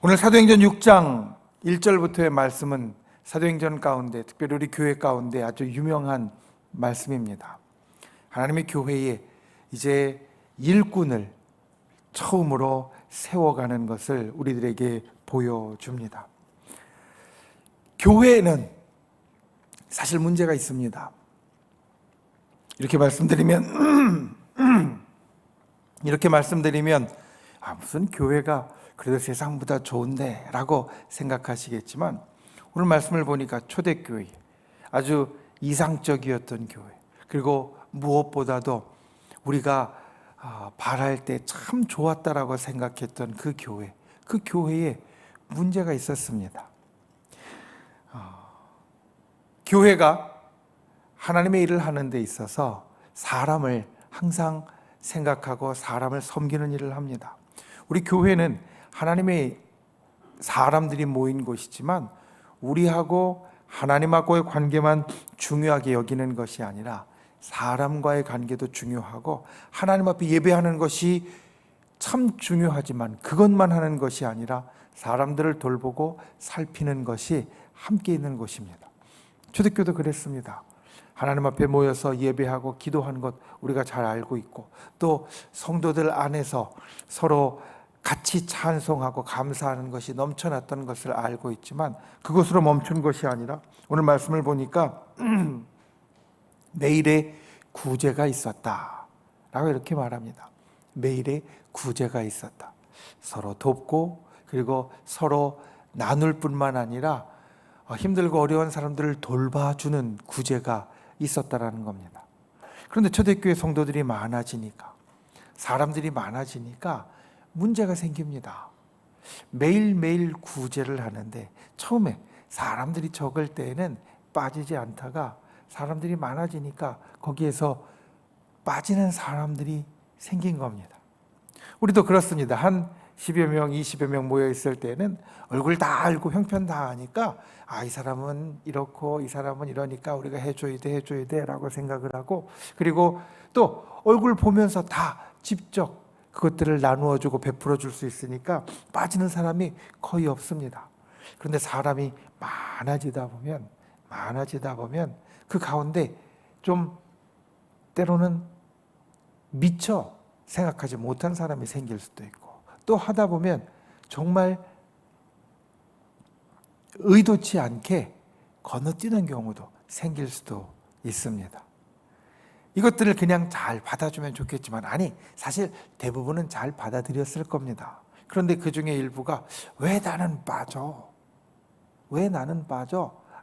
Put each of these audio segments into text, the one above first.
오늘 사도행전 6장 1절부터의 말씀은 사도행전 가운데, 특별히 우리 교회 가운데 아주 유명한 말씀입니다. 하나님의 교회에 이제 일꾼을 처음으로 세워가는 것을 우리들에게 보여줍니다. 교회에는 사실 문제가 있습니다. 이렇게 말씀드리면 무슨 교회가 그래도 세상보다 좋은데 라고 생각하시겠지만, 오늘 말씀을 보니까 초대교회, 아주 이상적이었던 교회, 그리고 무엇보다도 우리가 바랄 때 참 좋았다라고 생각했던 그 교회에 문제가 있었습니다. 교회가 하나님의 일을 하는 데 있어서 사람을 항상 생각하고 사람을 섬기는 일을 합니다. 우리 교회는 하나님의 사람들이 모인 곳이지만 우리하고 하나님하고의 관계만 중요하게 여기는 것이 아니라 사람과의 관계도 중요하고, 하나님 앞에 예배하는 것이 참 중요하지만 그것만 하는 것이 아니라 사람들을 돌보고 살피는 것이 함께 있는 곳입니다. 초대교도 그랬습니다. 하나님 앞에 모여서 예배하고 기도하는 것 우리가 잘 알고 있고, 또 성도들 안에서 서로 같이 찬송하고 감사하는 것이 넘쳐났던 것을 알고 있지만, 그것으로 멈춘 것이 아니라 오늘 말씀을 보니까 매일의 구제가 있었다 라고 이렇게 말합니다. 매일의 구제가 있었다. 서로 돕고, 그리고 서로 나눌 뿐만 아니라 힘들고 어려운 사람들을 돌봐주는 구제가 있었다라는 겁니다. 그런데 초대교회 성도들이 많아지니까, 사람들이 많아지니까 문제가 생깁니다. 매일매일 구제를 하는데 처음에 사람들이 적을 때에는 빠지지 않다가 사람들이 많아지니까 거기에서 빠지는 사람들이 생긴 겁니다. 우리도 그렇습니다. 한 10여 명, 20여 명 모여 있을 때는 얼굴 다 알고 형편 다 아니까, 이 사람은 이렇고 이 사람은 이러니까 우리가 해줘야 돼 라고 생각을 하고, 그리고 또 얼굴 보면서 다 직접 그것들을 나누어 주고 베풀어 줄 수 있으니까 빠지는 사람이 거의 없습니다. 그런데 사람이 많아지다 보면 그 가운데 좀 때로는 미처 생각하지 못한 사람이 생길 수도 있고, 또 하다 보면 정말 의도치 않게 건너뛰는 경우도 생길 수도 있습니다. 이것들을 그냥 잘 받아주면 좋겠지만, 사실 대부분은 잘 받아들였을 겁니다. 그런데 그 중에 일부가 왜 나는 빠져?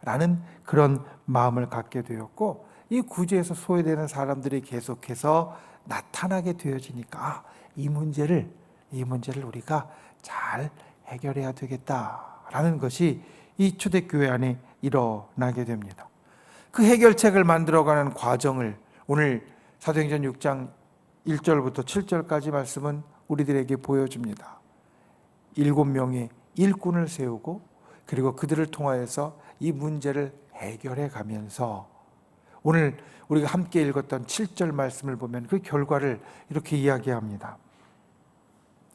라는 그런 마음을 갖게 되었고, 이 구제에서 소외되는 사람들이 계속해서 나타나게 되어지니까 이 문제를 우리가 잘 해결해야 되겠다라는 것이 이 초대교회 안에 일어나게 됩니다. 그 해결책을 만들어가는 과정을 오늘 사도행전 6장 1절부터 7절까지 말씀은 우리들에게 보여줍니다. 7명의 일꾼을 세우고, 그리고 그들을 통하여서 이 문제를 해결해 가면서 오늘 우리가 함께 읽었던 7절 말씀을 보면 그 결과를 이렇게 이야기합니다.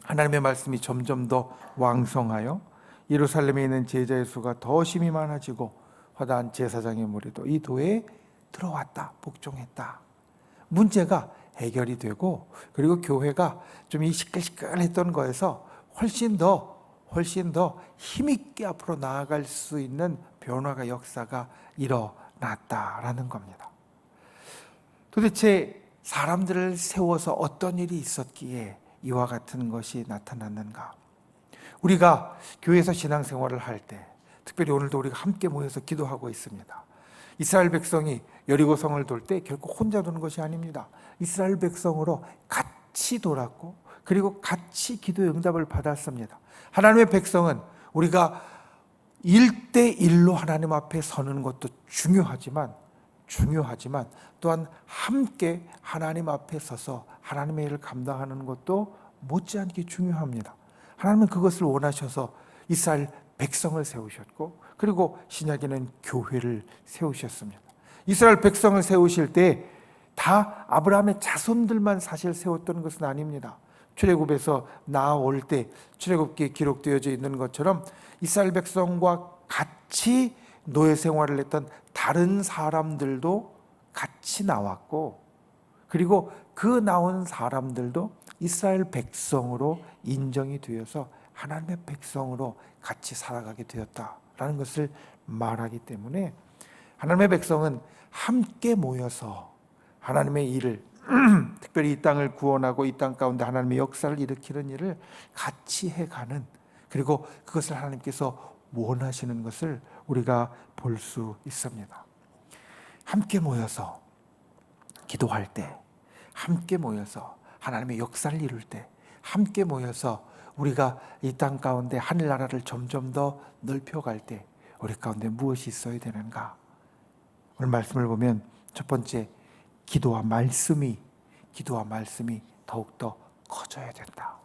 하나님의 말씀이 점점 더 왕성하여 예루살렘에 있는 제자의 수가 더 심히 많아지고 허다한 제사장의 무리도 이 도에 들어왔다, 복종했다. 문제가 해결이 되고, 그리고 교회가 좀 이 시끌시끌했던 거에서 훨씬 더 힘있게 앞으로 나아갈 수 있는 변화가, 역사가 일어났다라는 겁니다. 도대체 사람들을 세워서 어떤 일이 있었기에 이와 같은 것이 나타났는가? 우리가 교회에서 신앙생활을 할 때, 특별히 오늘도 우리가 함께 모여서 기도하고 있습니다. 이스라엘 백성이 여리고성을 돌 때 결코 혼자 도는 것이 아닙니다. 이스라엘 백성으로 같이 돌았고, 그리고 같이 기도의 응답을 받았습니다. 하나님의 백성은 우리가 1대1로 하나님 앞에 서는 것도 중요하지만 또한 함께 하나님 앞에 서서 하나님의 일을 감당하는 것도 못지않게 중요합니다. 하나님은 그것을 원하셔서 이스라엘 백성을 세우셨고, 그리고 신약에는 교회를 세우셨습니다. 이스라엘 백성을 세우실 때 다 아브라함의 자손들만 사실 세웠던 것은 아닙니다. 출애굽에서 나올 때 출애굽기에 기록되어져 있는 것처럼 이스라엘 백성과 같이 노예 생활을 했던 다른 사람들도 같이 나왔고, 그리고 그 나온 사람들도 이스라엘 백성으로 인정이 되어서 하나님의 백성으로 같이 살아가게 되었다라는 것을 말하기 때문에 하나님의 백성은 함께 모여서 하나님의 일을 특별히 이 땅을 구원하고 이 땅 가운데 하나님의 역사를 일으키는 일을 같이 해가는, 그리고 그것을 하나님께서 원하시는 것을 우리가 볼 수 있습니다. 함께 모여서 기도할 때, 함께 모여서 하나님의 역사를 이룰 때, 함께 모여서 우리가 이 땅 가운데 하늘나라를 점점 더 넓혀갈 때 우리 가운데 무엇이 있어야 되는가? 오늘 말씀을 보면 첫 번째, 기도와 말씀이 더욱더 커져야 된다.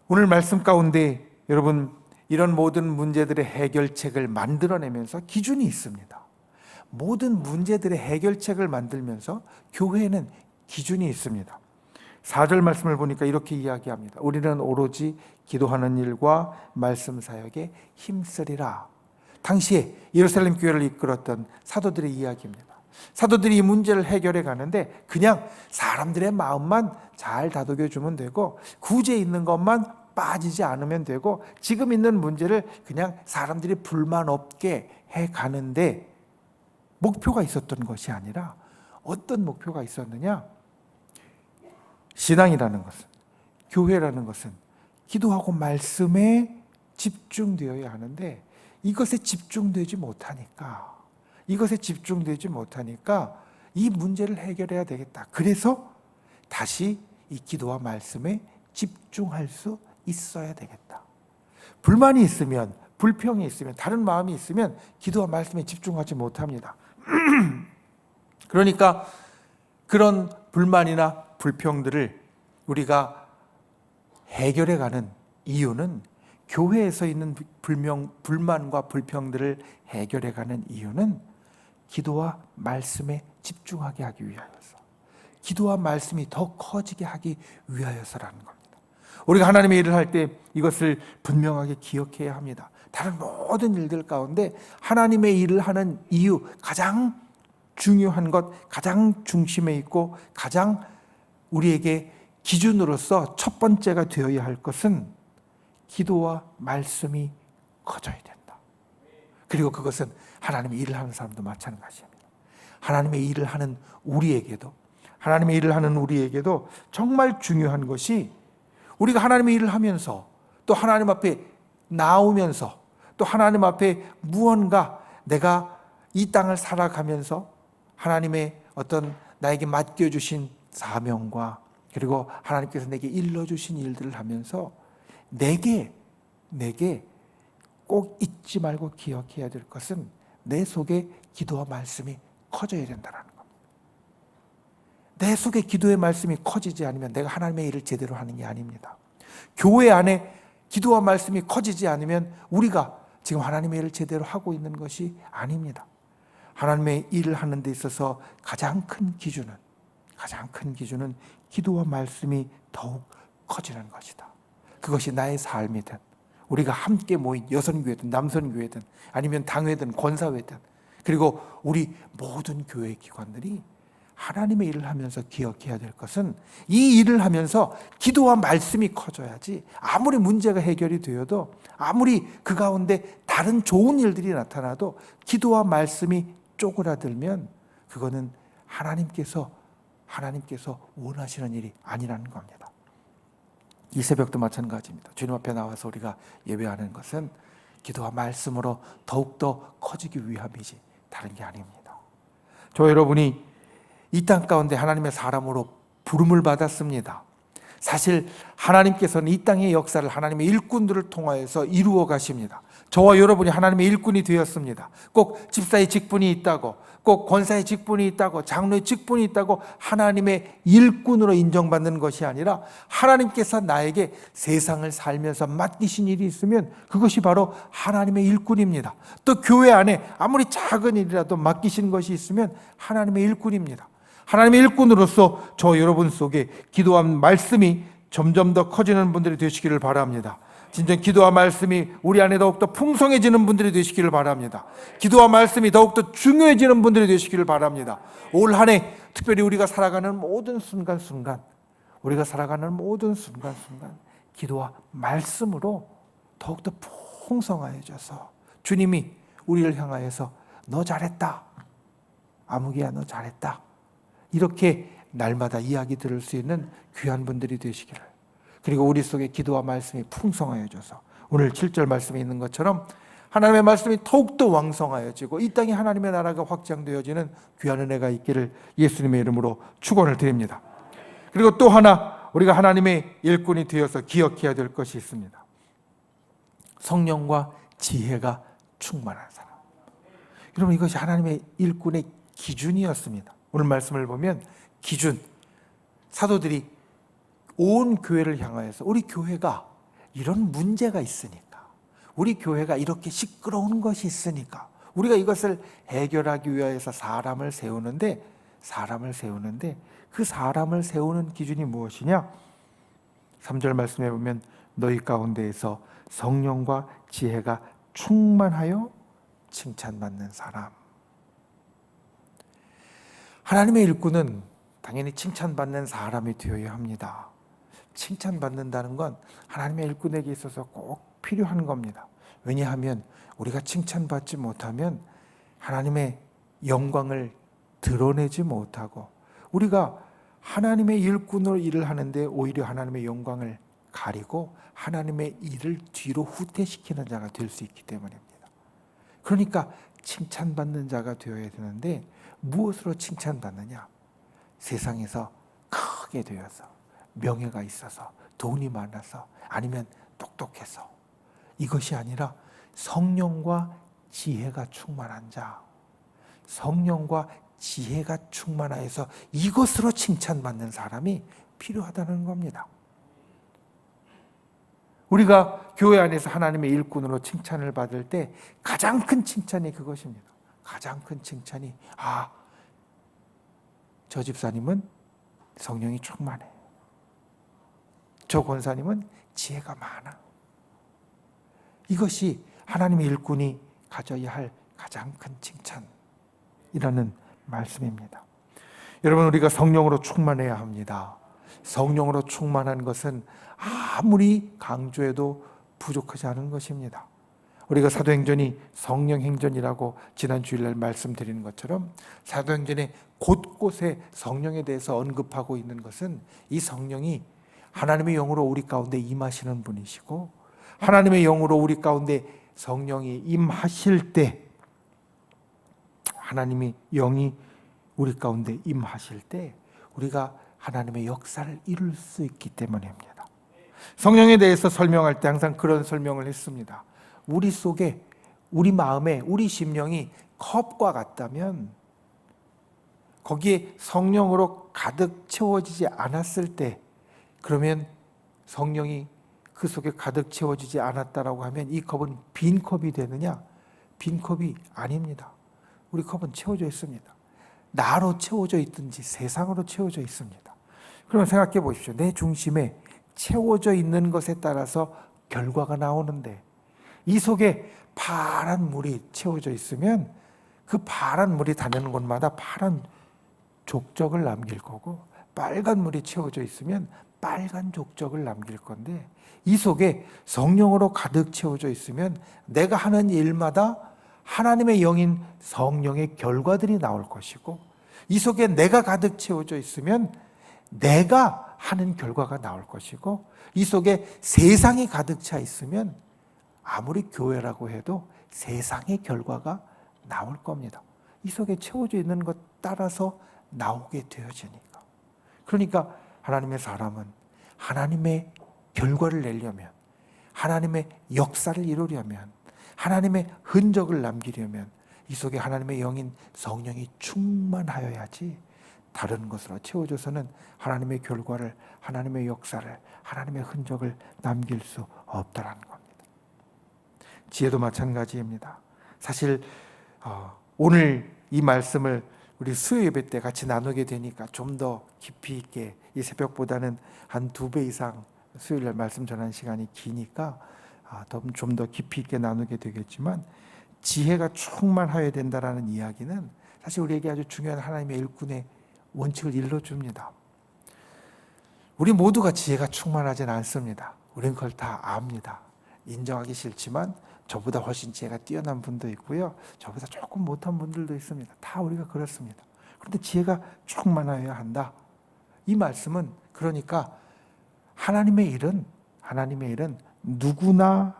오늘 말씀 가운데 여러분, 이런 모든 문제들의 해결책을 만들어내면서 기준이 있습니다. 모든 문제들의 해결책을 만들면서 교회에는 기준이 있습니다. 4절 말씀을 보니까 이렇게 이야기합니다. 우리는 오로지 기도하는 일과 말씀 사역에 힘쓰리라. 당시에 예루살렘 교회를 이끌었던 사도들의 이야기입니다. 사도들이 이 문제를 해결해 가는데 그냥 사람들의 마음만 잘 다독여 주면 되고, 구제 있는 것만 빠지지 않으면 되고, 지금 있는 문제를 그냥 사람들이 불만 없게 해 가는데, 목표가 있었던 것이 아니라 어떤 목표가 있었느냐? 신앙이라는 것은, 교회라는 것은 기도하고 말씀에 집중되어야 하는데, 이것에 집중되지 못하니까 이 문제를 해결해야 되겠다. 그래서 다시 이 기도와 말씀에 집중할 수 있어야 되겠다. 불만이 있으면, 불평이 있으면, 다른 마음이 있으면 기도와 말씀에 집중하지 못합니다. 그러니까 그런 불만이나 불평들을 우리가 해결해가는 이유는, 교회에서 있는 불만과 불평들을 해결해가는 이유는 기도와 말씀에 집중하게 하기 위하여서, 기도와 말씀이 더 커지게 하기 위하여서라는 겁니다. 우리가 하나님의 일을 할 때 이것을 분명하게 기억해야 합니다. 다른 모든 일들 가운데 하나님의 일을 하는 이유, 가장 중요한 것, 가장 중심에 있고 가장 우리에게 기준으로서 첫 번째가 되어야 할 것은 기도와 말씀이 커져야 된다. 그리고 그것은 하나님의 일을 하는 사람도 마찬가지입니다. 하나님의 일을 하는 우리에게도 정말 중요한 것이, 우리가 하나님의 일을 하면서 또 하나님 앞에 나오면서 또 하나님 앞에 무언가 내가 이 땅을 살아가면서 하나님의 어떤 나에게 맡겨주신 사명과, 그리고 하나님께서 내게 일러주신 일들을 하면서 내게 꼭 잊지 말고 기억해야 될 것은, 내 속에 기도와 말씀이 커져야 된다는 겁니다. 내 속에 기도의 말씀이 커지지 않으면 내가 하나님의 일을 제대로 하는 게 아닙니다. 교회 안에 기도와 말씀이 커지지 않으면 우리가 지금 하나님의 일을 제대로 하고 있는 것이 아닙니다. 하나님의 일을 하는 데 있어서 가장 큰 기준은 기도와 말씀이 더욱 커지는 것이다. 그것이 나의 삶이든, 우리가 함께 모인 여선교회든 남선교회든 아니면 당회든 권사회든, 그리고 우리 모든 교회 기관들이 하나님의 일을 하면서 기억해야 될 것은, 이 일을 하면서 기도와 말씀이 커져야지, 아무리 문제가 해결이 되어도, 아무리 그 가운데 다른 좋은 일들이 나타나도 기도와 말씀이 쪼그라들면 그거는 하나님께서 원하시는 일이 아니라는 겁니다. 이 새벽도 마찬가지입니다. 주님 앞에 나와서 우리가 예배하는 것은 기도와 말씀으로 더욱더 커지기 위함이지 다른 게 아닙니다. 저 여러분이 이 땅 가운데 하나님의 사람으로 부름을 받았습니다. 사실 하나님께서는 이 땅의 역사를 하나님의 일꾼들을 통하여서 이루어 가십니다. 저와 여러분이 하나님의 일꾼이 되었습니다. 꼭 집사의 직분이 있다고, 꼭 권사의 직분이 있다고, 장로의 직분이 있다고 하나님의 일꾼으로 인정받는 것이 아니라, 하나님께서 나에게 세상을 살면서 맡기신 일이 있으면 그것이 바로 하나님의 일꾼입니다. 또 교회 안에 아무리 작은 일이라도 맡기신 것이 있으면 하나님의 일꾼입니다. 하나님의 일꾼으로서 저 여러분 속에 기도와 말씀이 점점 더 커지는 분들이 되시기를 바랍니다. 진정 기도와 말씀이 우리 안에 더욱더 풍성해지는 분들이 되시기를 바랍니다. 기도와 말씀이 더욱더 중요해지는 분들이 되시기를 바랍니다. 올 한 해 특별히 우리가 살아가는 모든 순간순간, 기도와 말씀으로 더욱더 풍성해져서 주님이 우리를 향하여서 너 잘했다, 아무개야 너 잘했다, 이렇게 날마다 이야기 들을 수 있는 귀한 분들이 되시기를, 그리고 우리 속에 기도와 말씀이 풍성하여져서 오늘 7절 말씀에 있는 것처럼 하나님의 말씀이 더욱더 왕성하여지고 이 땅에 하나님의 나라가 확장되어지는 귀한 은혜가 있기를 예수님의 이름으로 축원을 드립니다. 그리고 또 하나 우리가 하나님의 일꾼이 되어서 기억해야 될 것이 있습니다. 성령과 지혜가 충만한 사람. 여러분, 이것이 하나님의 일꾼의 기준이었습니다. 오늘 말씀을 보면 기준, 사도들이 온 교회를 향하여서 우리 교회가 이런 문제가 있으니까, 우리 교회가 이렇게 시끄러운 것이 있으니까 우리가 이것을 해결하기 위해서 사람을 세우는데 그 사람을 세우는 기준이 무엇이냐? 3절 말씀에 보면 너희 가운데에서 성령과 지혜가 충만하여 칭찬받는 사람. 하나님의 일꾼은 당연히 칭찬받는 사람이 되어야 합니다. 칭찬받는다는 건 하나님의 일꾼에게 있어서 꼭 필요한 겁니다. 왜냐하면 우리가 칭찬받지 못하면 하나님의 영광을 드러내지 못하고 우리가 하나님의 일꾼으로 일을 하는데 오히려 하나님의 영광을 가리고 하나님의 일을 뒤로 후퇴시키는 자가 될 수 있기 때문입니다. 그러니까 칭찬받는 자가 되어야 되는데 무엇으로 칭찬받느냐? 세상에서 크게 되어서, 명예가 있어서, 돈이 많아서, 아니면 똑똑해서, 이것이 아니라 성령과 지혜가 충만한 자, 성령과 지혜가 충만하여서 이것으로 칭찬받는 사람이 필요하다는 겁니다. 우리가 교회 안에서 하나님의 일꾼으로 칭찬을 받을 때 가장 큰 칭찬이 그것입니다. 가장 큰 칭찬이 저 집사님은 성령이 충만해, 저 권사님은 지혜가 많아. 이것이 하나님의 일꾼이 가져야 할 가장 큰 칭찬이라는 말씀입니다. 여러분, 우리가 성령으로 충만해야 합니다. 성령으로 충만한 것은 아무리 강조해도 부족하지 않은 것입니다. 우리가 사도행전이 성령행전이라고 지난 주일날 말씀드리는 것처럼 사도행전의 곳곳에 성령에 대해서 언급하고 있는 것은 이 성령이 하나님의 영으로 우리 가운데 임하시는 분이시고, 하나님의 영으로 우리 가운데 성령이 임하실 때, 하나님의 영이 우리 가운데 임하실 때 우리가 하나님의 역사를 이룰 수 있기 때문입니다. 성령에 대해서 설명할 때 항상 그런 설명을 했습니다. 우리 속에, 우리 마음에, 우리 심령이 컵과 같다면 거기에 성령으로 가득 채워지지 않았을 때, 그러면 성령이 그 속에 가득 채워지지 않았다라고 하면 이 컵은 빈 컵이 되느냐? 빈 컵이 아닙니다. 우리 컵은 채워져 있습니다. 나로 채워져 있든지 세상으로 채워져 있습니다. 그러면 생각해 보십시오. 내 중심에 채워져 있는 것에 따라서 결과가 나오는데, 이 속에 파란 물이 채워져 있으면 그 파란 물이 닿는 곳마다 파란 족적을 남길 거고, 빨간 물이 채워져 있으면 빨간 족적을 남길 건데, 이 속에 성령으로 가득 채워져 있으면 내가 하는 일마다 하나님의 영인 성령의 결과들이 나올 것이고, 이 속에 내가 가득 채워져 있으면 내가 하는 결과가 나올 것이고, 이 속에 세상이 가득 차 있으면 아무리 교회라고 해도 세상의 결과가 나올 겁니다. 이 속에 채워져 있는 것 따라서 나오게 되어지니까. 그러니까 하나님의 사람은 하나님의 결과를 내려면, 하나님의 역사를 이루려면, 하나님의 흔적을 남기려면 이 속에 하나님의 영인 성령이 충만하여야지 다른 것으로 채워져서는 하나님의 결과를, 하나님의 역사를, 하나님의 흔적을 남길 수 없다는 겁니다. 지혜도 마찬가지입니다. 사실 오늘 이 말씀을 우리 수요 예배 때 같이 나누게 되니까 좀 더 깊이 있게, 이 새벽보다는 한 2배 이상 수요일 날 말씀 전하는 시간이 기니까 좀 더 깊이 있게 나누게 되겠지만, 지혜가 충만하여야 된다라는 이야기는 사실 우리에게 아주 중요한 하나님의 일꾼의 원칙을 일러줍니다. 우리 모두가 지혜가 충만하진 않습니다. 우리는 그걸 다 압니다. 인정하기 싫지만 저보다 훨씬 지혜가 뛰어난 분도 있고요, 저보다 조금 못한 분들도 있습니다. 다 우리가 그렇습니다. 그런데 지혜가 충만하여야 한다. 이 말씀은 그러니까 하나님의 일은 누구나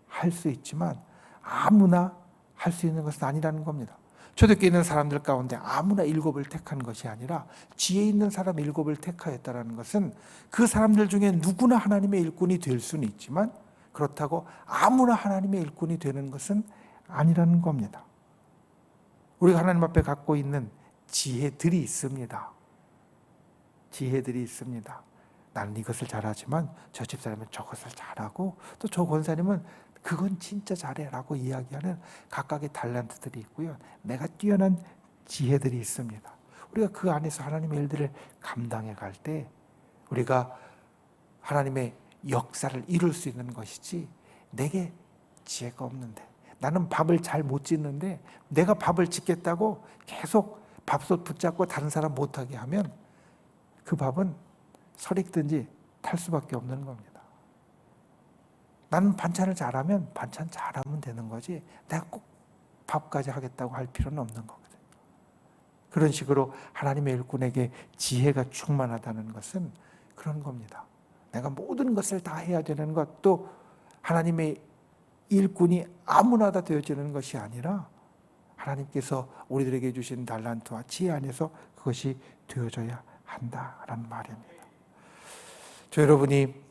할 수 있지만 아무나 할 수 있는 것은 아니라는 겁니다. 초대교회 있는 사람들 가운데 아무나 7을 택한 것이 아니라 지혜 있는 사람 7을 택하였다는 것은 그 사람들 중에 누구나 하나님의 일꾼이 될 수는 있지만 그렇다고 아무나 하나님의 일꾼이 되는 것은 아니라는 겁니다. 우리가 하나님 앞에 갖고 있는 지혜들이 있습니다. 지혜들이 있습니다. 나는 이것을 잘하지만 저 집사람은 저것을 잘하고, 또 저 권사님은 그건 진짜 잘해라고 이야기하는 각각의 달란트들이 있고요, 내가 뛰어난 지혜들이 있습니다. 우리가 그 안에서 하나님의 일들을 감당해 갈 때 우리가 하나님의 역사를 이룰 수 있는 것이지, 내게 지혜가 없는데, 나는 밥을 잘 못 짓는데 내가 밥을 짓겠다고 계속 밥솥 붙잡고 다른 사람 못하게 하면 그 밥은 설익든지 탈 수밖에 없는 겁니다. 나는 반찬을 잘하면 반찬 잘하면 되는 거지, 내가 꼭 밥까지 하겠다고 할 필요는 없는 거거든요. 그런 식으로 하나님의 일꾼에게 지혜가 충만하다는 것은 그런 겁니다. 내가 모든 것을 다 해야 되는 것, 또 하나님의 일꾼이 아무나 다 되어지는 것이 아니라 하나님께서 우리들에게 주신 달란트와 지혜 안에서 그것이 되어져야 한다라는 말입니다. 저 여러분이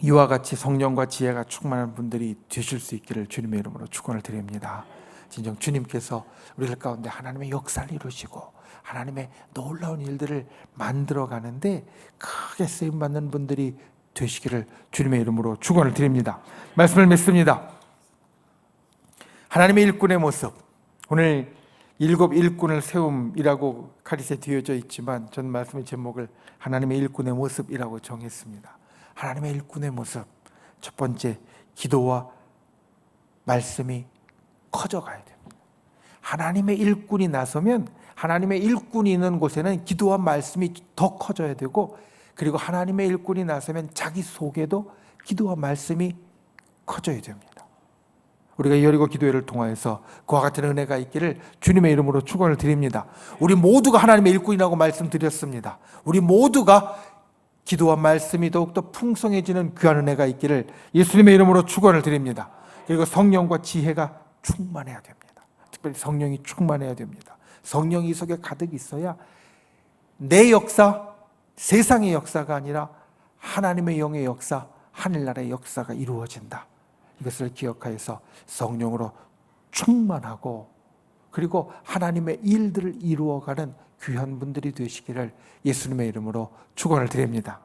이와 같이 성령과 지혜가 충만한 분들이 되실 수 있기를 주님의 이름으로 축원을 드립니다. 진정 주님께서 우리들 가운데 하나님의 역사를 이루시고 하나님의 놀라운 일들을 만들어 가는데 크게 쓰임받는 분들이 되시기를 주님의 이름으로 축원을 드립니다. 말씀을 맺습니다. 하나님의 일꾼의 모습, 오늘 7 일꾼을 세움이라고 카릿에 뒤어져 있지만 전 말씀의 제목을 하나님의 일꾼의 모습이라고 정했습니다. 하나님의 일꾼의 모습, 첫 번째, 기도와 말씀이 커져가야 됩니다. 하나님의 일꾼이 나서면, 하나님의 일꾼이 있는 곳에는 기도와 말씀이 더 커져야 되고, 그리고 하나님의 일꾼이 나서면 자기 속에도 기도와 말씀이 커져야 됩니다. 우리가 여리고 기도회를 통하여서 그와 같은 은혜가 있기를 주님의 이름으로 축원을 드립니다. 우리 모두가 하나님의 일꾼이라고 말씀드렸습니다. 우리 모두가 기도와 말씀이 더욱더 풍성해지는 귀한 은혜가 있기를 예수님의 이름으로 축원을 드립니다. 그리고 성령과 지혜가 충만해야 됩니다. 특별히 성령이 충만해야 됩니다. 성령이 이 속에 가득 있어야 내 역사, 세상의 역사가 아니라 하나님의 영의 역사, 하늘나라의 역사가 이루어진다. 이것을 기억하여서 성령으로 충만하고, 그리고 하나님의 일들을 이루어가는 귀한 분들이 되시기를 예수님의 이름으로 축원을 드립니다.